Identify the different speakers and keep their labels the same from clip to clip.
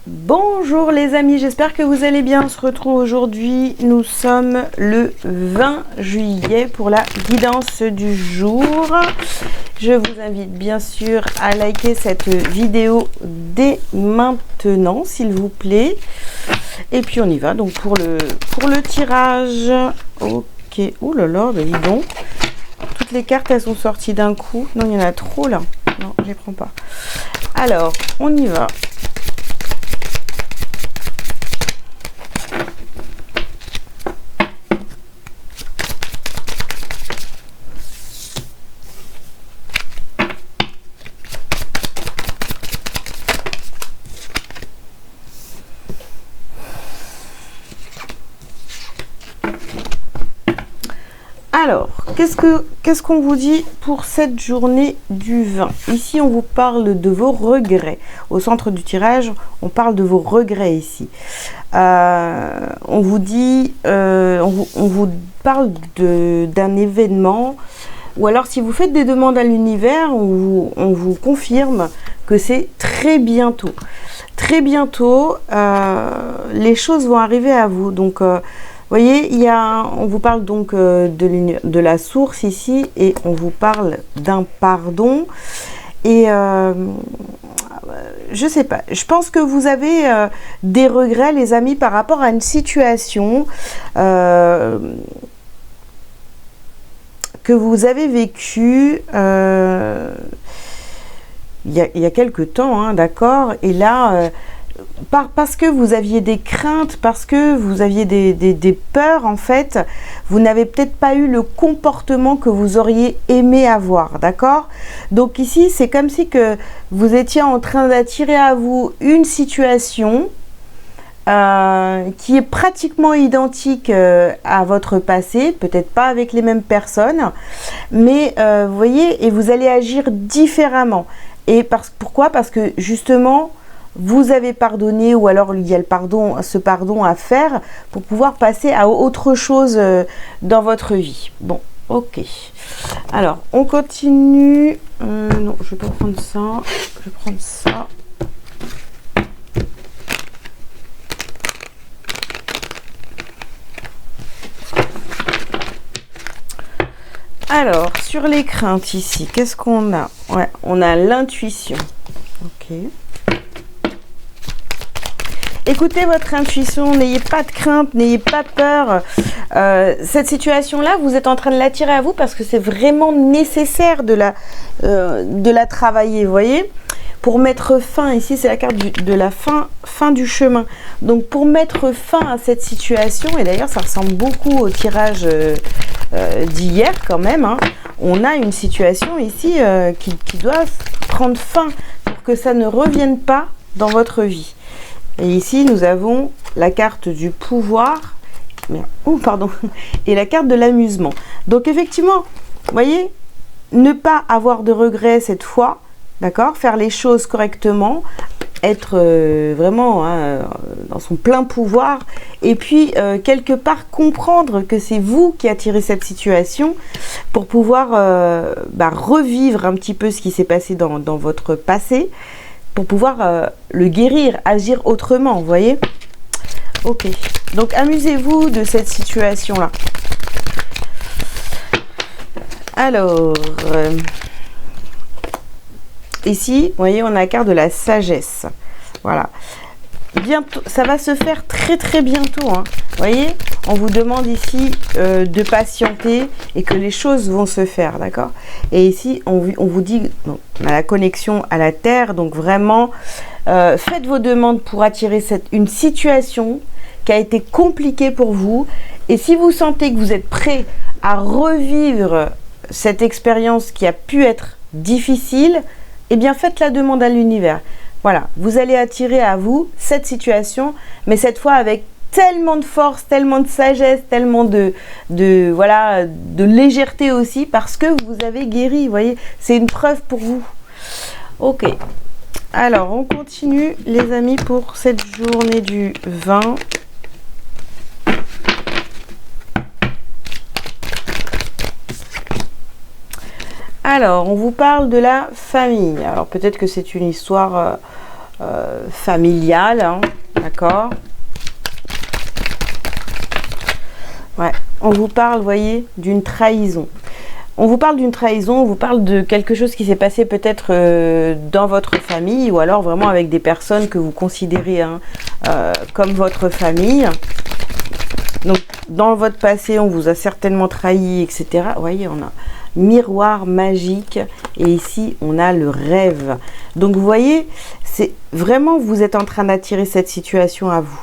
Speaker 1: Bonjour les amis, j'espère que vous allez bien. On se retrouve aujourd'hui, nous sommes le 20 juillet pour la guidance du jour. Je vous invite bien sûr à liker cette vidéo dès maintenant s'il vous plaît. Et puis on y va donc pour le tirage. Ok, ouh là là, bah dis donc. Toutes les cartes elles sont sorties d'un coup. Non, il y en a trop là. Non, je les prends pas. Alors, on y va. Alors, qu'est-ce qu'on vous dit pour cette journée du 20? Ici, on vous parle de vos regrets. Au centre du tirage, on parle de vos regrets ici. On vous dit, on vous parle d'un événement. Ou alors, si vous faites des demandes à l'univers, on vous confirme que c'est très bientôt. Très bientôt, les choses vont arriver à vous. Donc, vous voyez, on vous parle donc de la source ici et on vous parle d'un pardon. Et je sais pas, je pense que vous avez des regrets les amis par rapport à une situation que vous avez vécue il y a quelque temps, hein, d'accord. Et là... parce que vous aviez des craintes, parce que vous aviez des peurs, en fait, vous n'avez peut-être pas eu le comportement que vous auriez aimé avoir, d'accord? Donc ici, c'est comme si que vous étiez en train d'attirer à vous une situation qui est pratiquement identique à votre passé, peut-être pas avec les mêmes personnes, mais vous voyez, et vous allez agir différemment. Et pourquoi? Parce que justement... vous avez pardonné ou alors il y a ce pardon à faire pour pouvoir passer à autre chose dans votre vie. Bon, ok. Alors, on continue. Non, je vais pas prendre ça. Je vais prendre ça. Alors, sur les craintes ici, qu'est-ce qu'on a? Ouais, on a l'intuition. Ok. Écoutez votre intuition, n'ayez pas de crainte, n'ayez pas peur. Cette situation-là, vous êtes en train de l'attirer à vous parce que c'est vraiment nécessaire de la travailler, vous voyez. Pour mettre fin, ici c'est la carte de la fin du chemin. Donc pour mettre fin à cette situation, et d'ailleurs ça ressemble beaucoup au tirage d'hier quand même, hein, on a une situation ici qui doit prendre fin pour que ça ne revienne pas dans votre vie. Et ici, nous avons la carte du pouvoir, et la carte de l'amusement. Donc, effectivement, vous voyez, ne pas avoir de regrets cette fois, d'accord, faire les choses correctement, être vraiment dans son plein pouvoir, et puis, quelque part, comprendre que c'est vous qui attirez cette situation pour pouvoir revivre un petit peu ce qui s'est passé dans votre passé, pour pouvoir le guérir, agir autrement, vous voyez. Ok, donc amusez-vous de cette situation-là. Alors, ici, vous voyez, on a la carte de la sagesse. Voilà. Bientôt, ça va se faire très très bientôt, hein. Vous voyez, on vous demande ici de patienter et que les choses vont se faire, d'accord? Et ici, on vous dit, bon, on a la connexion à la terre, donc vraiment, faites vos demandes pour attirer une situation qui a été compliquée pour vous. Et si vous sentez que vous êtes prêt à revivre cette expérience qui a pu être difficile, eh bien faites la demande à l'univers. Voilà, vous allez attirer à vous cette situation, mais cette fois avec tellement de force, tellement de sagesse, tellement de légèreté aussi, parce que vous avez guéri, vous voyez, c'est une preuve pour vous. Ok, alors on continue les amis pour cette journée du 20. Alors, on vous parle de la famille. Alors, peut-être que c'est une histoire familiale, hein, d'accord? Ouais, on vous parle, vous voyez, d'une trahison. On vous parle d'une trahison, on vous parle de quelque chose qui s'est passé peut-être dans votre famille ou alors vraiment avec des personnes que vous considérez hein, comme votre famille. Donc, dans votre passé, on vous a certainement trahi, etc. Vous voyez, on a miroir magique et ici, on a le rêve. Donc, vous voyez, c'est vraiment, vous êtes en train d'attirer cette situation à vous.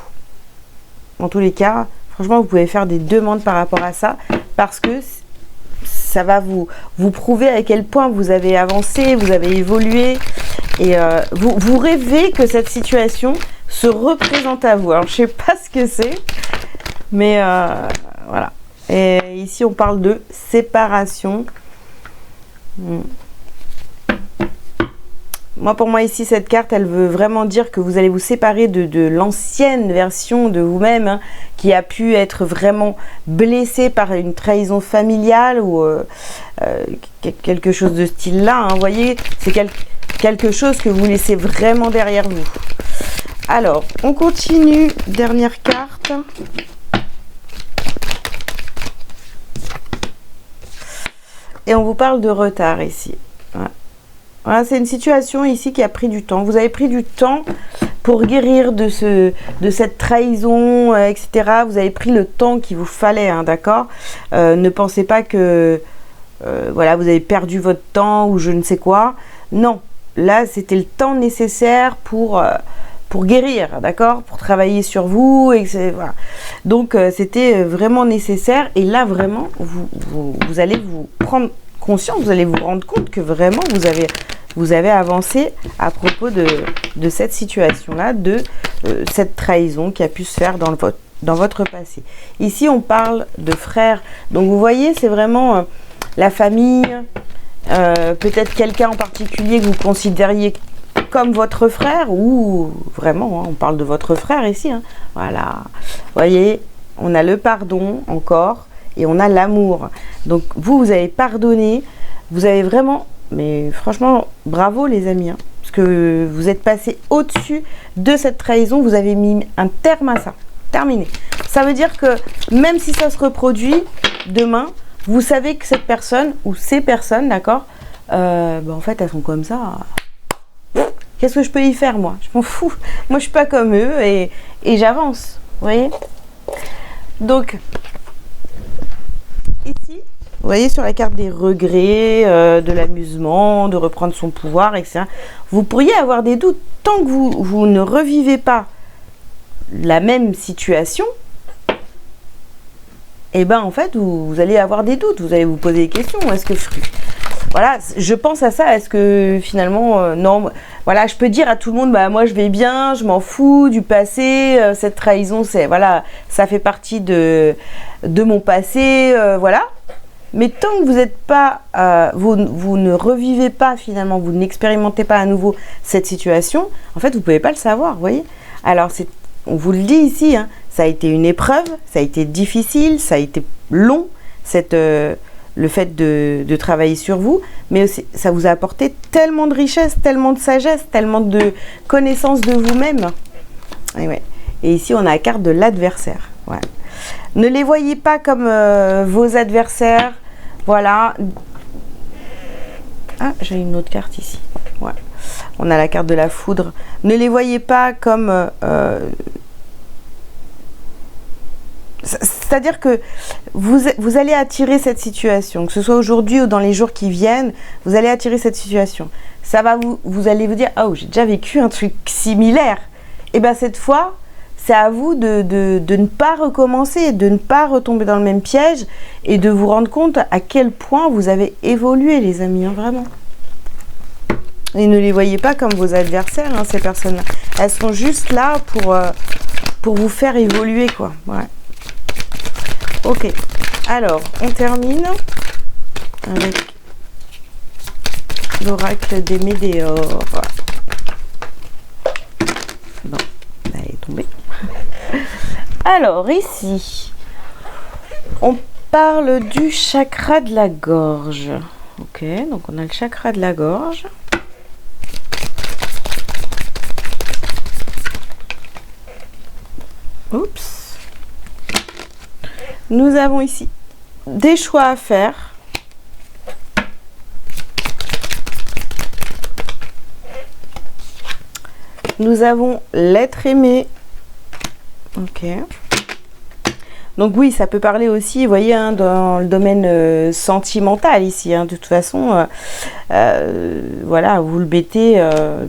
Speaker 1: En tous les cas, franchement, vous pouvez faire des demandes par rapport à ça parce que ça va vous prouver à quel point vous avez avancé, vous avez évolué et vous rêvez que cette situation se représente à vous. Alors, je ne sais pas ce que c'est, mais voilà. Et ici, on parle de séparation. Moi, pour moi, ici, cette carte, elle veut vraiment dire que vous allez vous séparer de l'ancienne version de vous-même hein, qui a pu être vraiment blessée par une trahison familiale ou quelque chose de ce style-là. Hein. Vous voyez, c'est quelque chose que vous laissez vraiment derrière vous. Alors, on continue. Dernière carte. Et on vous parle de retard ici. Voilà. Voilà, c'est une situation ici qui a pris du temps. Vous avez pris du temps pour guérir de cette trahison, etc. Vous avez pris le temps qu'il vous fallait, hein, d'accord? Ne pensez pas que voilà, vous avez perdu votre temps ou je ne sais quoi. Non, là, c'était le temps nécessaire pour guérir, d'accord? Pour travailler sur vous. Et voilà. Donc, c'était vraiment nécessaire. Et là, vraiment, vous allez vous prendre conscience, vous allez vous rendre compte que vraiment, vous avez avancé à propos de cette situation-là, de cette trahison qui a pu se faire dans votre passé. Ici, on parle de frères. Donc, vous voyez, c'est vraiment la famille, peut-être quelqu'un en particulier que vous considériez comme votre frère ou vraiment, hein, on parle de votre frère ici. Hein, voilà. Vous voyez, on a le pardon encore et on a l'amour. Donc, vous avez pardonné, vous avez vraiment... Mais franchement, bravo les amis, hein, parce que vous êtes passé au-dessus de cette trahison, vous avez mis un terme à ça. Terminé. Ça veut dire que même si ça se reproduit demain, vous savez que cette personne ou ces personnes, d'accord, en fait, elles sont comme ça. Qu'est-ce que je peux y faire, moi? Je m'en fous. Moi, je suis pas comme eux et j'avance. Vous voyez? Donc, ici... Vous voyez sur la carte des regrets, de l'amusement, de reprendre son pouvoir, etc. Vous pourriez avoir des doutes. Tant que vous ne revivez pas la même situation, et ben en fait, vous allez avoir des doutes. Vous allez vous poser des questions. Est-ce que voilà, je pense à ça. Est-ce que finalement, non, voilà, je peux dire à tout le monde, bah moi je vais bien, je m'en fous du passé. Cette trahison, c'est voilà, ça fait partie de mon passé, voilà. Mais tant que vous n'êtes pas, vous ne revivez pas finalement, vous n'expérimentez pas à nouveau cette situation, en fait, vous ne pouvez pas le savoir, vous voyez. Alors, on vous le dit ici, hein, ça a été une épreuve, ça a été difficile, ça a été long, le fait de travailler sur vous, mais aussi, ça vous a apporté tellement de richesse, tellement de sagesse, tellement de connaissance de vous-même. Et, ouais. Et ici, on a la carte de l'adversaire. Ouais. Ne les voyez pas comme vos adversaires. Voilà. Ah, j'ai une autre carte ici. Ouais. On a la carte de la foudre. Ne les voyez pas comme... c'est-à-dire que vous allez attirer cette situation. Que ce soit aujourd'hui ou dans les jours qui viennent, vous allez attirer cette situation. Ça va vous allez vous dire, oh, j'ai déjà vécu un truc similaire. Et bien cette fois... c'est à vous de ne pas recommencer, de ne pas retomber dans le même piège et de vous rendre compte à quel point vous avez évolué, les amis, hein, vraiment. Et ne les voyez pas comme vos adversaires, hein, ces personnes-là. Elles sont juste là pour vous faire évoluer, quoi. Ouais. Ok. Alors, on termine avec l'oracle des météores. Bon, elle est tombée. Alors ici, on parle du chakra de la gorge. Ok, donc on a le chakra de la gorge. Oups. Nous avons ici des choix à faire. Nous avons l'être aimé. Ok. Donc oui, ça peut parler aussi, vous voyez, hein, dans le domaine sentimental ici. Hein, de toute façon, voilà, vous le mettez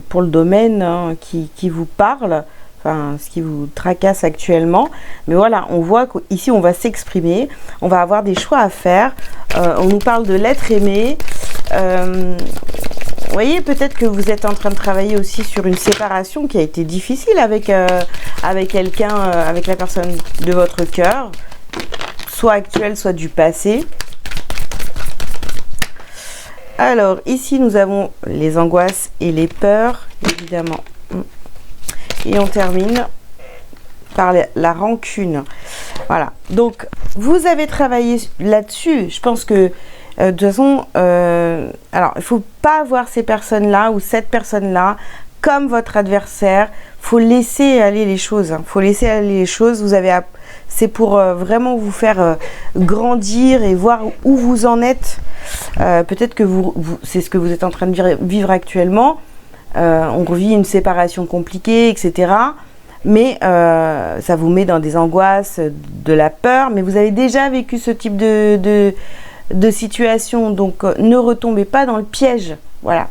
Speaker 1: pour le domaine hein, qui vous parle, enfin, ce qui vous tracasse actuellement. Mais voilà, on voit qu'ici, on va s'exprimer, on va avoir des choix à faire. On nous parle de l'être aimé. Vous voyez, peut-être que vous êtes en train de travailler aussi sur une séparation qui a été difficile avec, avec quelqu'un, avec la personne de votre cœur, soit actuelle, soit du passé. Alors, ici, nous avons les angoisses et les peurs, évidemment. Et on termine par la rancune. Voilà. Donc, vous avez travaillé là-dessus. Je pense que de toute façon, alors il ne faut pas voir ces personnes-là ou cette personne-là comme votre adversaire. Il faut laisser aller les choses. Hein. Faut laisser aller les choses. C'est pour vraiment vous faire grandir et voir où vous en êtes. Peut-être que c'est ce que vous êtes en train de vivre actuellement. On vit une séparation compliquée, etc. Mais ça vous met dans des angoisses, de la peur. Mais vous avez déjà vécu ce type de situation, donc ne retombez pas dans le piège. Voilà,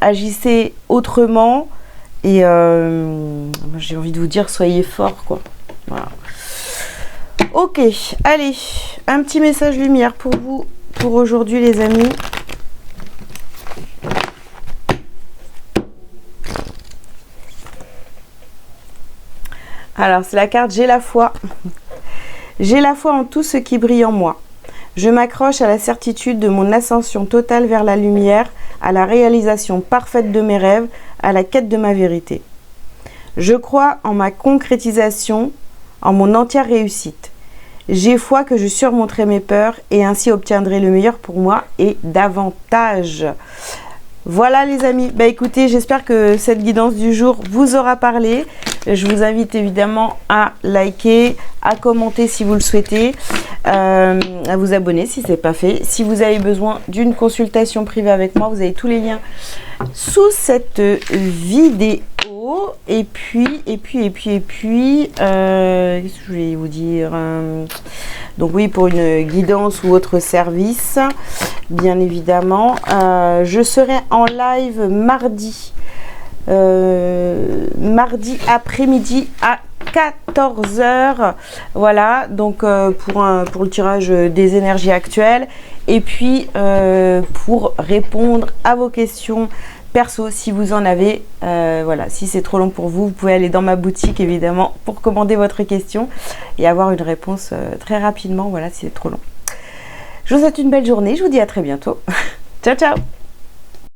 Speaker 1: agissez autrement et j'ai envie de vous dire soyez forts quoi. Voilà. Ok, allez, un petit message lumière pour vous pour aujourd'hui les amis. Alors c'est la carte j'ai la foi. J'ai la foi en tout ce qui brille en moi. Je m'accroche à la certitude de mon ascension totale vers la lumière, à la réalisation parfaite de mes rêves, à la quête de ma vérité. Je crois en ma concrétisation, en mon entière réussite. J'ai foi que je surmonterai mes peurs et ainsi obtiendrai le meilleur pour moi et davantage. Voilà les amis, bah écoutez, j'espère que cette guidance du jour vous aura parlé. Je vous invite évidemment à liker, à commenter si vous le souhaitez, à vous abonner si ce n'est pas fait. Si vous avez besoin d'une consultation privée avec moi, vous avez tous les liens sous cette vidéo. Et puis, qu'est-ce que je vais vous dire donc oui, pour une guidance ou autre service, bien évidemment. Je serai en live mardi après-midi à 14 h. Voilà, donc pour le tirage des énergies actuelles. Et puis pour répondre à vos questions perso si vous en avez. Voilà, si c'est trop long pour vous, vous pouvez aller dans ma boutique évidemment pour commander votre question et avoir une réponse très rapidement. Voilà, si c'est trop long. Je vous souhaite une belle journée, je vous dis à très bientôt. Ciao ciao.